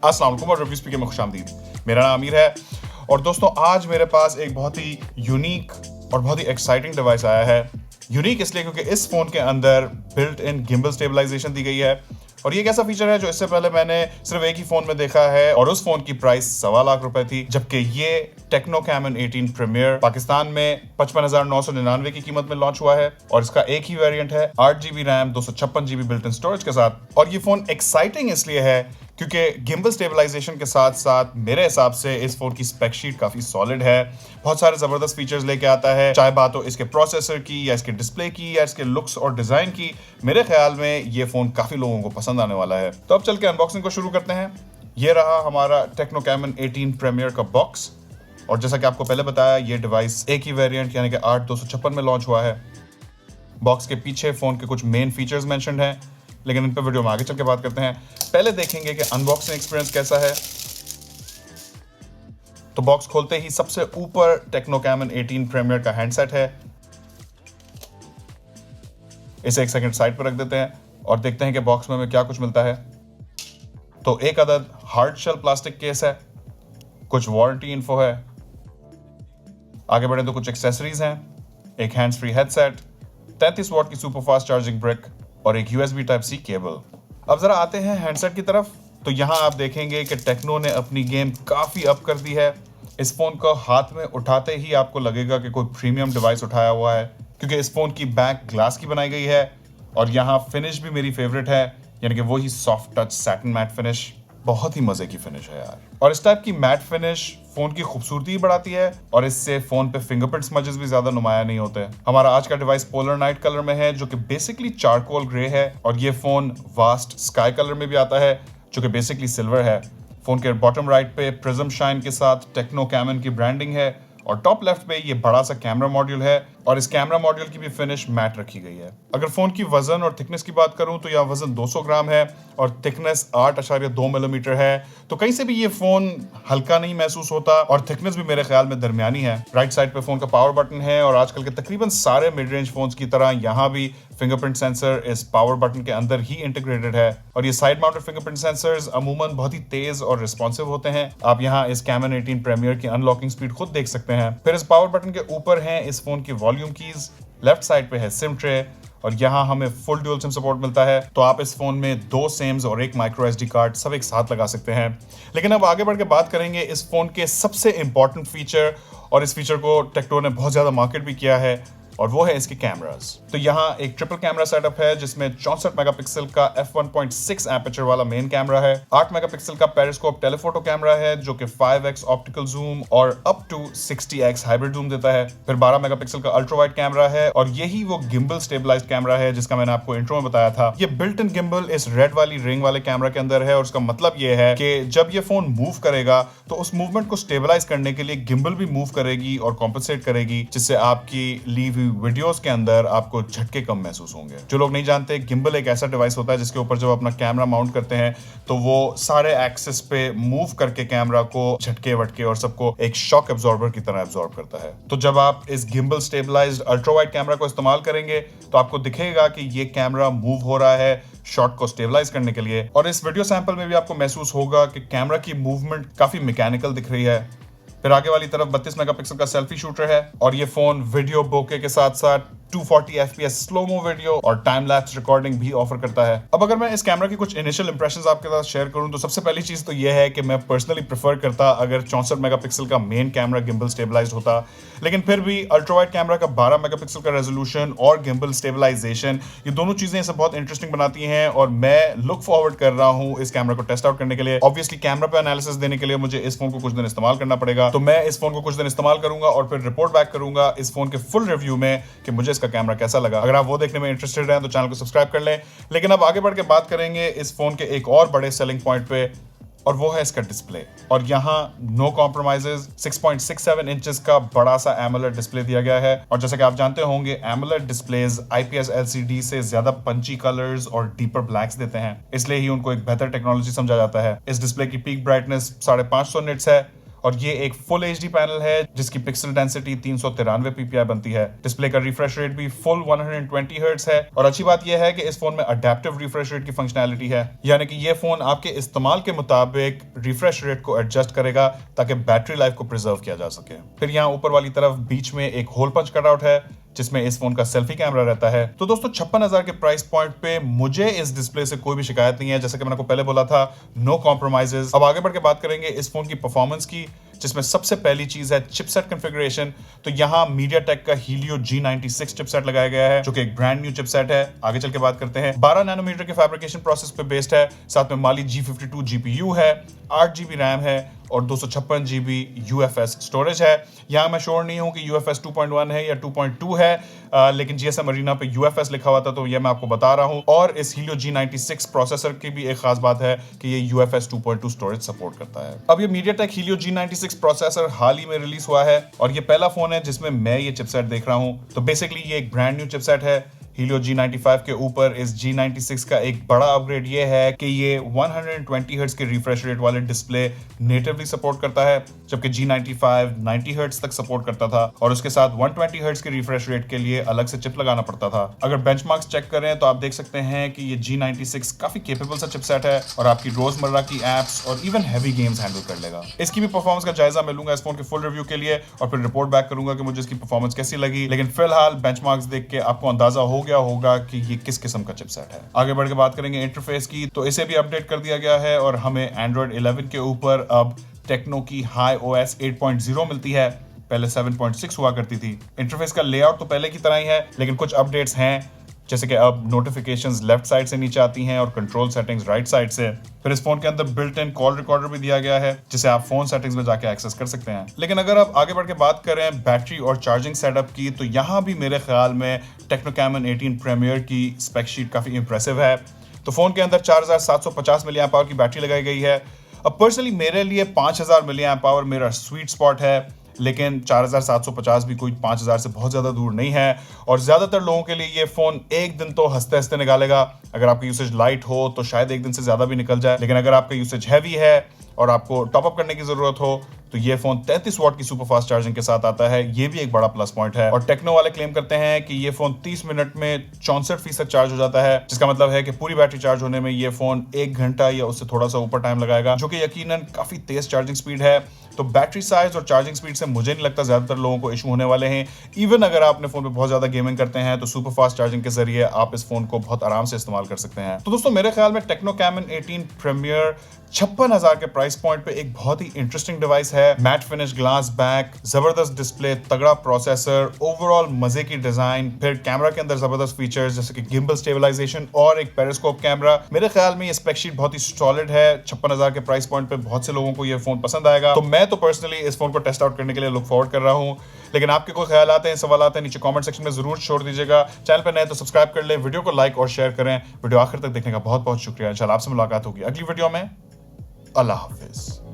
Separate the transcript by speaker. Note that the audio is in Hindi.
Speaker 1: अस्सलाम वालेकुम और रिव्यू स्पीकर में खुशामदीद। मेरा नाम आमिर है और दोस्तों आज मेरे पास एक बहुत ही यूनिक और बहुत ही एक्साइटिंग डिवाइस आया है। यूनिक इसलिए क्योंकि इस फोन के अंदर बिल्ट इन गिम्बल स्टेबलाइजेशन दी गई है और ये एक ऐसा फीचर है जो इससे पहले मैंने सिर्फ एक ही फोन में देखा है और उस फोन की प्राइस 1.25 लाख रुपए थी, जबकि ये टेक्नो कैमन 18 प्रीमियर पाकिस्तान में 55,999 की कीमत में लॉन्च हुआ है और इसका एक ही वेरिएंट है 8GB RAM 256GB built in storage के साथ। और ये फोन एक्साइटिंग इसलिए है क्योंकि गिम्बल स्टेबलाइजेशन के साथ साथ मेरे हिसाब से इस फोन की स्पेक शीट काफी सॉलिड है, बहुत सारे जबरदस्त फीचर्स लेके आता है, चाहे बात हो इसके प्रोसेसर की या इसके डिस्प्ले की या इसके लुक्स और डिजाइन की। मेरे ख्याल में ये फोन काफी लोगों को पसंद आने वाला है। तो अब चल के अनबॉक्सिंग को शुरू करते हैं। ये रहा हमारा टेक्नो कैमन 18 प्रीमियर का बॉक्स और जैसा कि आपको पहले बताया ये डिवाइस एक ही वेरिएंट यानी कि 8256 में लॉन्च हुआ है। बॉक्स के पीछे फोन के कुछ मेन फीचर्स मेंशन्ड हैं, लेकिन इन पर वीडियो में आगे चल के बात करते हैं। पहले देखेंगे कि अनबॉक्सिंग एक्सपीरियंस कैसा है। तो बॉक्स खोलते ही सबसे ऊपर टेक्नो कैमन 18 प्रीमियर का हैंडसेट है। इसे एक सेकंड साइड पर रख देते हैं और देखते हैं कि बॉक्स में हमें क्या कुछ मिलता है। तो एक अदद हार्ड शेल प्लास्टिक केस है, कुछ वारंटी इन्फो है। आगे बढ़े तो कुछ एक्सेसरीज हैं, एक हैंड्स फ्री हेडसेट, 33 वॉट की सुपर फास्ट चार्जिंग ब्रिक और एक USB टाइप सी केबल। अब जरा आते हैं हैंडसेट की तरफ। तो यहाँ आप देखेंगे कि टेक्नो ने अपनी गेम काफी अप कर दी है। इस फोन को हाथ में उठाते ही आपको लगेगा कि कोई प्रीमियम डिवाइस उठाया हुआ है, क्योंकि इस फोन की बैक ग्लास की बनाई गई है और यहाँ फिनिश भी मेरी फेवरेट है, यानी कि वही soft touch satin matte finish. बहुत ही मजे की फिनिश है यार। और इस टाइप की मैट फिनिश फोन की खूबसूरती बढ़ाती है और इससे फोन पे फिंगरप्रिंट स्मजेस भी ज्यादा नुमाया नहीं होते। हमारा आज का डिवाइस पोलर नाइट कलर में है, जो कि बेसिकली चारकोल ग्रे है, और ये फोन वास्ट स्काई कलर में भी आता है, जो कि बेसिकली सिल्वर है। फोन के बॉटम राइट पे प्रिज्म शाइन के साथ टेक्नो कैमन की ब्रांडिंग है और टॉप लेफ्ट पे ये बड़ा सा कैमरा मॉड्यूल है और इस कैमरा मॉड्यूल की भी फिनिश मैट रखी गई है। अगर फोन की वजन और थिकनेस की बात करूं तो यह वजन 200 ग्राम है और थिकनेस 8.2 मिलीमीटर है। तो कहीं से भी ये फोन हल्का नहीं महसूस होता और थिकनेस भी मेरे ख्याल में दरमियानी है। राइट साइड पे फोन का पावर बटन है और आजकल के तकरीबन सारे मिड रेंज फोन्स की तरह यहाँ भी फिंगरप्रिंट सेंसर इस पावर बटन के अंदर ही इंटीग्रेटेड है और ये साइड माउंटेड फिंगरप्रिंट सेंसर्स अमूमन बहुत ही तेज और रिस्पॉन्सिव होते हैं। आप यहाँ इस कैमन 18 प्रीमियर की अनलॉकिंग स्पीड खुद देख सकते हैं। फिर इस पावर बटन के ऊपर है इस फोन की वॉल्यूम कीज, लेफ्ट साइड पे है सिम ट्रे और यहाँ हमें फुल ड्यूल सिम सपोर्ट मिलता है। तो आप इस फोन में 2 सिम्स और एक माइक्रो SD कार्ड सब एक साथ लगा सकते हैं। लेकिन अब आगे बढ़ के बात करेंगे इस फोन के सबसे इंपॉर्टेंट फीचर, और इस फीचर को टेक्नो ने बहुत ज्यादा मार्केट भी किया है, और वो है इसके कैमरास। तो यहाँ एक ट्रिपल कैमरा सेटअप है जिसमें 64 मेगापिक्सल का f1.6 एपर्चर वाला मेन कैमरा है, 8 मेगापिक्सल का पेरिस्कोप टेलीफोटो कैमरा है जो कि 5x ऑप्टिकल जूम और up to 60x hybrid zoom देता है, फिर 12 मेगापिक्सल का अल्ट्रा वाइड कैमरा है और यही वो गिम्बल स्टेबलाइज्ड कैमरा है जिसका मैंने आपको इंट्रो में बताया था। ये बिल्ट इन गिम्बल इस रेड वाली रिंग वाले कैमरा के अंदर है और उसका मतलब ये है कि जब ये फोन मूव करेगा तो उस मूवमेंट को स्टेबलाइज करने के लिए गिम्बल भी मूव करेगी और कॉम्पनसेट करेगी, जिससे आपकी ली हुई वीडियोस के अंदर आपको झटके कम महसूस होंगे। जो लोग नहीं जानते, गिम्बल एक ऐसा डिवाइस होता है जिसके ऊपर जब अपना कैमरा माउंट करते हैं तो वो सारे एक्सिस पे मूव करके कैमरा को झटके वटके और सबको एक शॉक एब्जॉर्बर की तरह एब्जॉर्ब करता है। तो जब आप इस gimbal stabilised ultra wide camera को इस्तेमाल करेंगे तो आपको दिखेगा कि ये कैमरा मूव हो रहा है शॉट को स्टेबलाइज करने के लिए। और इस वीडियो सैंपल में भी आपको महसूस होगा कि कैमरा की मूवमेंट काफी मैकेनिकल दिख रही है। फिर आगे वाली तरफ 32 मेगापिक्सल का सेल्फी शूटर है और ये फोन वीडियो बोके के साथ साथ 240 FPS स्लोमो वीडियो और टाइम लैप्स रिकॉर्डिंग भी ऑफर करता है। अब अगर मैं इस कैमरा की कुछ इनिशियल इंप्रेशंस आपके साथ शेयर करूं तो सबसे पहली चीज तो यह है कि मैं पर्सनली प्रेफर करता अगर 64 मेगापिक्सल का मेन कैमरा गिम्बल स्टेबलाइज्ड होता, लेकिन फिर भी अल्ट्रा वाइड कैमरा का 12 मेगापिक्सल का रेजोल्यूशन और गिम्बल स्टेबलाइजेशन, ये दोनों चीजें इसे बहुत इंटरेस्टिंग बनाती हैं और मैं लुक फॉरवर्ड कर रहा हूं इस कैमरा को टेस्ट आउट करने के लिए। ऑब्वियसली कैमरा पे एनालिसिस देने के लिए मुझे इस फोन को कुछ दिन इस्तेमाल करना पड़ेगा, तो मैं इस फोन को कुछ दिन इस्तेमाल करूंगा और फिर रिपोर्ट बैक करूंगा इस फोन के फुल रिव्यू में कि मुझे इसका कैमरा कैसा लगा। अगर आप वो देखने में इंटरेस्टेड हैं तो चैनल को सब्सक्राइब कर लें। लेकिन अब आगे बढ़ के बात करेंगे इस फोन के एक और बड़े सेलिंग पॉइंट पे, और वो है इसका डिस्प्ले। और यहाँ नो कॉम्प्रोमाइजेस 6.67 इंचेस का बड़ा सा एमोलेड डिस्प्ले दिया गया है और जैसे कि आप जानते होंगे एमोलेड डिस्प्लेज IPS LCD से ज्यादा पंची कलर्स और डीपर ब्लैक्स देते हैं, इसलिए ही उनको एक बेहतर टेक्नोलॉजी समझा जाता है। इस डिस्प्ले की पीक ब्राइटनेस 550 निट्स है और ये एक फुल HD पैनल है जिसकी पिक्सल डेंसिटी 393 ppi बनती है। डिस्प्ले का रिफ्रेश रेट भी फुल 120 हर्ट्ज है और अच्छी बात यह है कि इस फोन में अडेप्टिव रिफ्रेश रेट की फंक्शनैलिटी है, यानी कि ये फोन आपके इस्तेमाल के मुताबिक रिफ्रेश रेट को एडजस्ट करेगा ताकि बैटरी लाइफ को प्रिजर्व किया जा सके। फिर यहाँ ऊपर वाली तरफ बीच में एक होल पंच कटआउट है जिसमें इस फोन का सेल्फी कैमरा रहता है। तो दोस्तों 56,000 के प्राइस पॉइंट पे मुझे इस डिस्प्ले से कोई भी शिकायत नहीं है, जैसे कि मैंने आपको पहले बोला था, नो कॉम्प्रोमाइजेस। अब आगे बढ़ के बात करेंगे इस फोन की परफॉर्मेंस की, जिसमें सबसे पहली चीज है चिपसेट कॉन्फ़िगरेशन। तो यहाँ MediaTek का Helio G96 चिपसेट लगाया गया है जो कि एक ब्रांड न्यू चिपसेट है। आगे चल के बात करते हैं। 12 नैनोमीटर के फैब्रिकेशन प्रोसेस पे बेस्ड है, साथ में Mali G52 GPU है, 8 GB रैम है और 256 GB UFS स्टोरेज है। यहाँ मैं श्योर नहीं हूँ कि UFS 2.1 है या 2.2 है, लेकिन GSM Arena पे UFS लिखा हुआ था तो ये मैं आपको बता रहा हूँ। और इस Helio G96 प्रोसेसर की भी एक खास बात है कि ये UFS 2.2 स्टोरेज सपोर्ट करता है। अब ये MediaTek Helio G96 प्रोसेसर हाल ही में रिलीज हुआ है और ये पहला फोन है जिसमें मैं ये चिपसेट देख रहा हूँ। तो बेसिकली ये एक ब्रांड न्यू चिपसेट है। Helio G95 के ऊपर इस G96 का एक बड़ा अपग्रेड ये है कि ये 120 हर्ट्ज के रिफ्रेश रेट वाले डिस्प्ले नेटिवली सपोर्ट करता है, जबकि G95 90 हर्ट्ज तक सपोर्ट करता था और उसके साथ 120 हर्ट्ज के रिफ्रेश रेट के लिए अलग से चिप लगाना पड़ता था। अगर बेंचमार्क्स चेक करें तो आप देख सकते हैं कि ये G96 काफी केपेबल सा चिपसेट है और आपकी रोजमर्रा की एप्स और इवन हैवी गेम्स हैंडल कर लेगा। इसकी भी परफॉर्मेंस का जायजा मैं लूंगा इस फोन के फुल रिव्यू के लिए और फिर रिपोर्ट बैक करूंगा कि मुझे इसकी परफॉर्मेंस कैसी लगी, लेकिन फिलहाल बेंचमार्क्स देख के आपको अंदाजा हो गया होगा कि ये किस किस्म का चिपसेट है। आगे बढ़ के बात करेंगे इंटरफेस की, तो इसे भी अपडेट कर दिया गया है और हमें Android 11 के ऊपर अब टेक्नो की HiOS 8.0 मिलती है, पहले 7.6 हुआ करती थी। इंटरफेस का लेआउट तो पहले की तरह ही है, लेकिन कुछ अपडेट्स हैं, जैसे कि अब नोटिफिकेशंस लेफ्ट साइड से नीचे आती हैं और कंट्रोल सेटिंग्स राइट साइड से। फिर इस फोन के अंदर बिल्ट इन कॉल रिकॉर्डर भी दिया गया है जिसे आप फोन सेटिंग्स में जाके एक्सेस कर सकते हैं। लेकिन अगर आप आगे बढ़ के बात करें बैटरी और चार्जिंग सेटअप की, तो यहाँ भी मेरे ख्याल में टेक्नो कैमन 18 प्रीमियर की स्पेक शीट काफी इंप्रेसिव है। तो फोन के अंदर 4750 मिली एम्प आवर की बैटरी लगाई गई है। अब पर्सनली मेरे लिए 5000 मिली एम्प आवर मेरा स्वीट स्पॉट है, लेकिन 4750 भी कोई 5000 से बहुत ज़्यादा दूर नहीं है और ज़्यादातर लोगों के लिए ये फ़ोन एक दिन तो हंसते हंसते निकालेगा। अगर आपका यूसेज लाइट हो तो शायद एक दिन से ज़्यादा भी निकल जाए, लेकिन अगर आपका यूसेज हैवी है और आपको टॉप अप करने की ज़रूरत हो तो ये फोन 33 वाट की सुपर फास्ट चार्जिंग के साथ आता है। ये भी एक बड़ा प्लस पॉइंट है और टेक्नो वाले क्लेम करते हैं कि ये फोन 30 मिनट में 64% चार्ज हो जाता है, जिसका मतलब है कि पूरी बैटरी चार्ज होने में ये फोन 1 घंटा या उससे थोड़ा सा ऊपर टाइम लगाएगा, जो कि यकीनन काफी तेज चार्जिंग स्पीड है। तो बैटरी साइज और चार्जिंग स्पीड से मुझे नहीं लगता ज्यादातर लोगों को इशू होने वाले हैं। इवन अगर आप अपने फोन पे बहुत ज्यादा गेमिंग करते हैं तो सुपर फास्ट चार्जिंग के जरिए आप इस फोन को बहुत आराम से इस्तेमाल कर सकते हैं। तो दोस्तों मेरे ख्याल में टेक्नो कैमन 18 प्रीमियर 56,000 के प्राइस पॉइंट पे एक बहुत ही इंटरेस्टिंग डिवाइस है। मैट फिनिश ग्लास बैक, जबरदस्त डिस्प्ले, तगड़ा प्रोसेसर, ओवरऑल मजे की डिजाइन, फिर कैमरा के अंदर जबरदस्त फीचर्स जैसे कि गिम्बल स्टेबलाइजेशन और एक पेरिस्कोप कैमरा। मेरे ख्याल में ये स्पेक शीट बहुत ही सॉलिड है। 56,000 के प्राइस पॉइंट पे बहुत से लोगों को ये फोन पसंद आएगा। तो मैं तो पर्सनली इस फोन को टेस्ट आउट करने के लिए लुक फॉरवर्ड कर रहा हूँ। लेकिन आपके कोई ख्याल आते हैं, सवाल आते हैं, नीचे कमेंट सेक्शन में जरूर छोड़ दीजिएगा। चैनल पर नए तो सब्सक्राइब कर ले, वीडियो को लाइक और शेयर करें। वीडियो आखिर तक देखने का बहुत बहुत शुक्रिया। इंशाल्लाह आपसे मुलाकात होगी अगली वीडियो में। अल्लाह हाफिज।